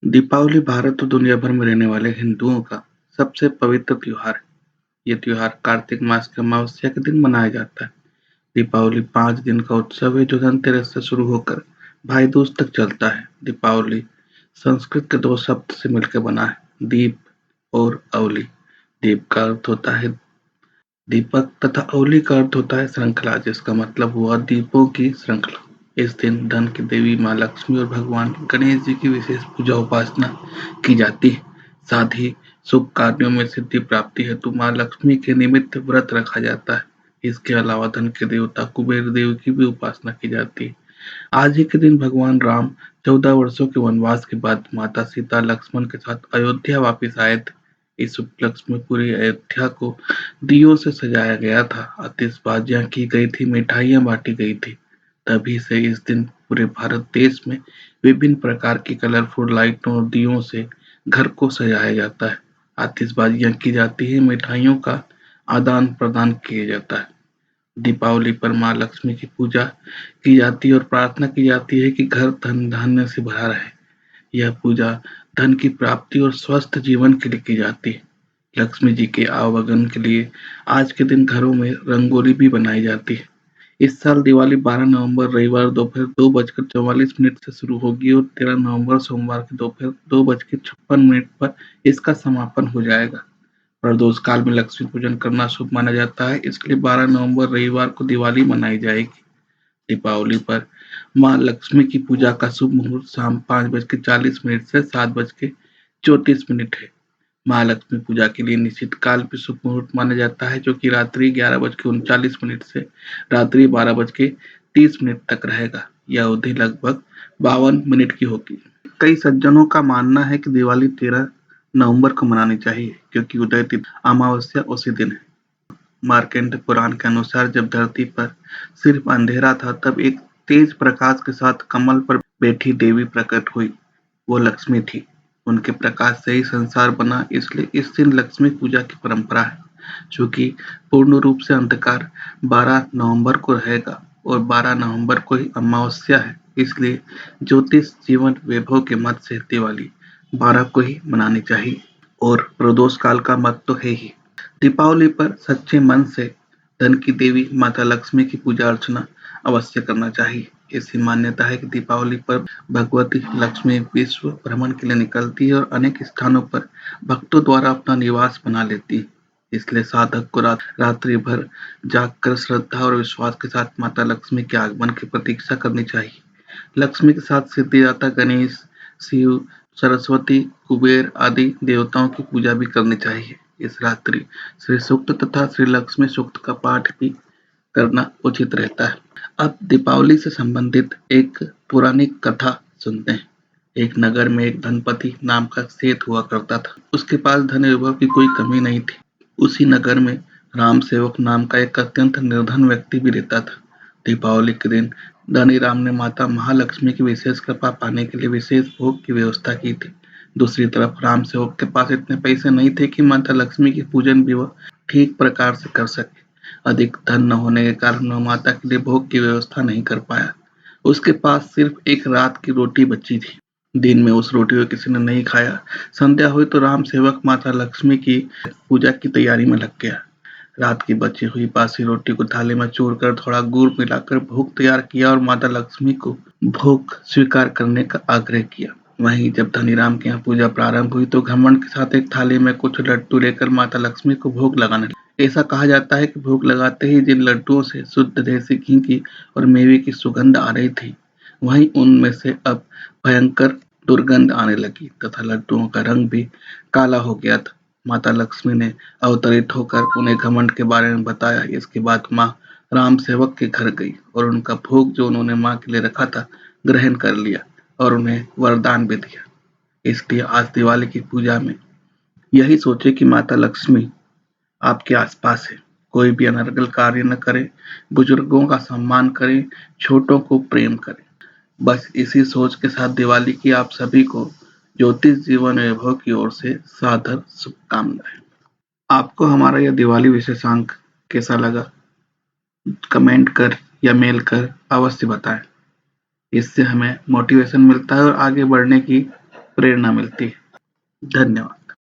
दीपावली भारत और दुनिया भर में रहने वाले हिंदुओं का सबसे पवित्र त्योहार है। ये त्योहार कार्तिक मास की अमावस्या के दिन मनाया जाता है। दीपावली 5 दिन का उत्सव है जो धनतेरस से शुरू होकर भाई दूज तक चलता है। दीपावली संस्कृत के दो शब्द से मिलकर बना है, दीप और अवली। दीप का अर्थ होता है दीपक तथा अवली का अर्थ होता है श्रृंखला, जिसका मतलब हुआ दीपों की श्रृंखला। इस दिन धन की देवी माँ लक्ष्मी और भगवान गणेश जी की विशेष पूजा उपासना की जाती है। साथ ही शुभ कार्यों में सिद्धि प्राप्ति हेतु माँ लक्ष्मी के निमित्त व्रत रखा जाता है। इसके अलावा धन के देवता कुबेर देव की भी उपासना की जाती है। आज ही के दिन भगवान राम 14 वर्षों के वनवास के बाद माता सीता लक्ष्मण के साथ अयोध्या वापस आए थे। इस उपलक्ष्य में पूरी अयोध्या को दियों से सजाया गया था, आतिशबाजियां की गई थी, मिठाइयां बांटी गई थी। तभी से इस दिन पूरे भारत देश में विभिन्न प्रकार की कलरफुल लाइटों और दियों से घर को सजाया जाता है, आतिशबाजियां की जाती है, मिठाइयों का आदान प्रदान किया जाता है। दीपावली पर माँ लक्ष्मी की पूजा की जाती है और प्रार्थना की जाती है कि घर धन धान्य से भरा रहे। यह पूजा धन की प्राप्ति और स्वस्थ जीवन के लिए की जाती है। लक्ष्मी जी के आवागमन के लिए आज के दिन घरों में रंगोली भी बनाई जाती है। इस साल दिवाली 12 नवंबर रविवार दोपहर 2:44 से शुरू होगी और 13 नवंबर सोमवार के दोपहर 2:56 पर इसका समापन हो जाएगा। प्रदोष काल में लक्ष्मी पूजन करना शुभ माना जाता है, इसलिए 12 नवंबर रविवार को दिवाली मनाई जाएगी। दीपावली पर माँ लक्ष्मी की पूजा का शुभ मुहूर्त शाम 5:40 से 7:34 है। महालक्ष्मी पूजा के लिए निश्चित काल भी शुभ मुहूर्त माना जाता है, जो कि रात्रि 11:39 से रात्रि 12:30 तक रहेगा। यह अवधि लगभग 52 मिनट की होगी। कई सज्जनों का मानना है कि दिवाली 13 नवंबर को मनानी चाहिए, क्योंकि उदय तिथि अमावस्या उसी दिन है। मार्कंडेय पुराण के अनुसार जब धरती पर सिर्फ अंधेरा था, तब एक तेज प्रकाश के साथ कमल पर बैठी देवी प्रकट हुई। वो लक्ष्मी थी। उनके प्रकाश से ही संसार बना, इसलिए इस दिन लक्ष्मी पूजा की परंपरा है। चूंकि पूर्ण रूप से अंधकार 12 नवंबर को रहेगा और 12 नवंबर को ही अमावस्या है, इसलिए ज्योतिष जीवन वैभव के मत से दिवाली 12 को ही मनानी चाहिए और प्रदोष काल का मत तो है ही। दीपावली पर सच्चे मन से धन की देवी माता लक्ष्मी की पूजा अर्चना अवश्य करना चाहिए। ऐसी मान्यता है कि दीपावली पर भगवती लक्ष्मी विश्व भ्रमण के लिए निकलती है और अनेक स्थानों पर भक्तों द्वारा अपना निवास बना लेती है। इसलिए साधक को रात्रि भर जागकर श्रद्धा और विश्वास के साथ माता लक्ष्मी के आगमन की प्रतीक्षा करनी चाहिए। लक्ष्मी के साथ सिद्धिदाता गणेश, शिव, सरस्वती, कुबेर आदि देवताओं की पूजा भी करनी चाहिए। इस रात्रि श्री सूक्त तथा श्री लक्ष्मी सूक्त का पाठ भी करना उचित रहता है। अब दीपावली से संबंधित एक पौराणिक कथा सुनते हैं। एक नगर में एक धनपति नाम का सेठ हुआ करता था। उसके पास धन वैभव की कोई कमी नहीं थी। उसी नगर में राम सेवक नाम का एक अत्यंत निर्धन व्यक्ति भी रहता था। दीपावली के दिन धनी राम ने माता महालक्ष्मी की विशेष कृपा पाने के लिए विशेष भोग की व्यवस्था की थी। दूसरी तरफ राम सेवक के पास इतने पैसे नहीं थे कि माता लक्ष्मी की पूजन भी वह ठीक प्रकार से कर सके। अधिक धन न होने के कारण वह माता के लिए भोग की व्यवस्था नहीं कर पाया। उसके पास सिर्फ एक रात की रोटी बची थी। दिन में उस रोटी को किसी ने नहीं खाया। संध्या हुई तो राम सेवक माता लक्ष्मी की पूजा की तैयारी में लग गया। रात की बची हुई बासी रोटी को थाली में चूरकर थोड़ा गुड़ मिलाकर भोग तैयार किया और माता लक्ष्मी को भोग स्वीकार करने का आग्रह किया। वहीं जब धनीराम के यहाँ पूजा प्रारंभ हुई तो घमंड के साथ एक थाली में कुछ लड्डू लेकर माता लक्ष्मी को भोग लगाने लगे। ऐसा कहा जाता है कि भोग लगाते ही जिन लड्डुओं से शुद्ध देसी घी की और मेवे की सुगंध आ रही थी, वहीं उनमें से अब भयंकर दुर्गंध आने लगी तथा लड्डुओं का रंग भी काला हो गया था। माता लक्ष्मी ने अवतरित होकर उन्हें घमंड के बारे में बताया। इसके बाद माँ राम सेवक के घर गई और उनका भोग जो उन्होंने माँ के लिए रखा था ग्रहण कर लिया और उन्हें वरदान भी दिया। इसलिए आज दिवाली की पूजा में यही सोचे कि माता लक्ष्मी आपके आसपास है। कोई भी अनर्गल कार्य न करे, बुजुर्गों का सम्मान करें, छोटों को प्रेम करें। बस इसी सोच के साथ दिवाली की आप सभी को ज्योतिष जीवन वैभव की ओर से सादर शुभकामनाएं। आपको हमारा यह दिवाली विशेषांक कैसा लगा? कमेंट कर या मेल कर अवश्य बताएं। इससे हमें मोटिवेशन मिलता है और आगे बढ़ने की प्रेरणा मिलती है। धन्यवाद।